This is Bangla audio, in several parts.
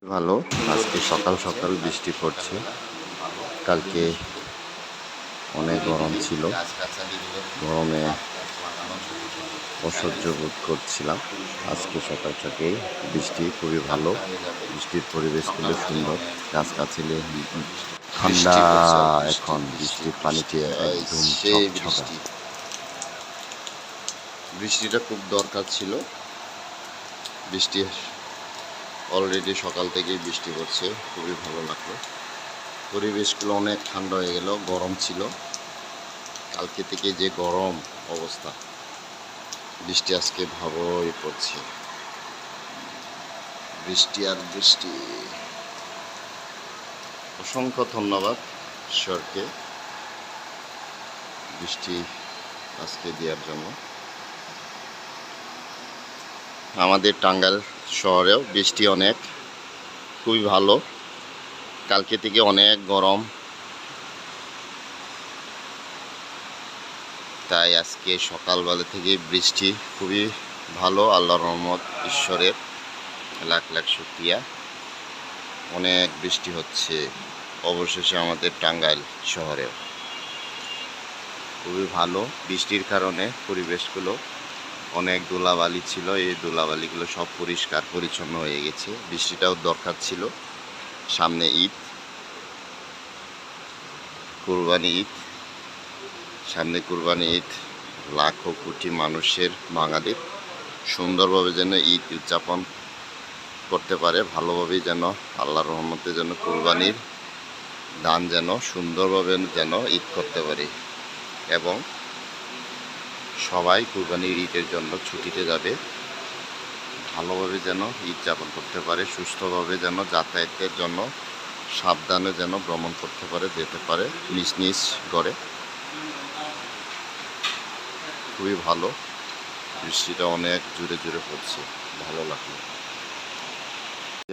ভালো। আজকে সকাল সকাল বৃষ্টি পড়ছে। কালকে অনেক গরম ছিল, গরমে অসহ্য বোধ করছিলাম। আজকে সকাল থেকেই বৃষ্টি খুবই ভালো, বৃষ্টির পরিবেশ খুবই সুন্দর, গাছগাছালি ঠান্ডা। এখন বৃষ্টির পানিতে একদম ঝকঝকা। বৃষ্টিটা খুব দরকার ছিল। বৃষ্টি অলরেডি সকাল থেকেই বৃষ্টি পড়ছে, খুবই ভালো লাগলো। পরিবেশগুলো অনেক ঠান্ডা হয়ে গেল, গরম ছিল কালকে থেকে, যে গরম অবস্থা। বৃষ্টি আজকে ভালোই পড়ছে, বৃষ্টি আর বৃষ্টি। অসংখ্য ধন্যবাদ ঈশ্বরকে বৃষ্টি আজকে দেওয়ার জন্য। আমাদের টাঙ্গাইল শহরেও বৃষ্টি অনেক, খুবই ভালো। কালকে থেকে অনেক গরম, তাই আজকে সকালবেলা থেকে বৃষ্টি খুবই ভালো। আল্লাহর রহমত, ঈশ্বরের লাখ লাখ শুকরিয়া। অনেক বৃষ্টি হচ্ছে অবশেষে আমাদের টাঙ্গাইল শহরেও, খুবই ভালো। বৃষ্টির কারণে পরিবেশগুলো, অনেক ধুলাবালি ছিল, এই ধুলাবালিগুলো সব পরিষ্কার পরিচ্ছন্ন হয়ে গেছে। বৃষ্টিটাও দরকার ছিল, সামনে ঈদ, কুরবানি ঈদ, সামনে কুরবানি ঈদ। লাখো কোটি মানুষের, বাঙালির সুন্দরভাবে যেন ঈদ উদযাপন করতে পারে, ভালোভাবেই যেন আল্লাহর রহমতে যেন কুরবানির দান যেন সুন্দরভাবে যেন ঈদ করতে পারি, এবং সবাই কুরবানির ঈদের জন্য ছুটিতে যাবে, ভালোভাবে যেন ঈদ যাপন করতে পারে, সুস্থভাবে যেন যাতায়াতের জন্য সাবধানে যেন ভ্রমণ করতে পারে, যেতে পারে নিজ নিজ ঘরে। খুবই ভালো, বৃষ্টিটা অনেক জোরে জোরে পড়ছে, ভালো লাগলো।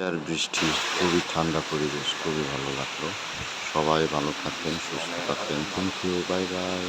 আর বৃষ্টি, খুবই ঠান্ডা পরিবেশ, খুবই ভালো লাগলো। সবাই ভালো থাকবেন, সুস্থ থাকবেন। Thank you, bye by.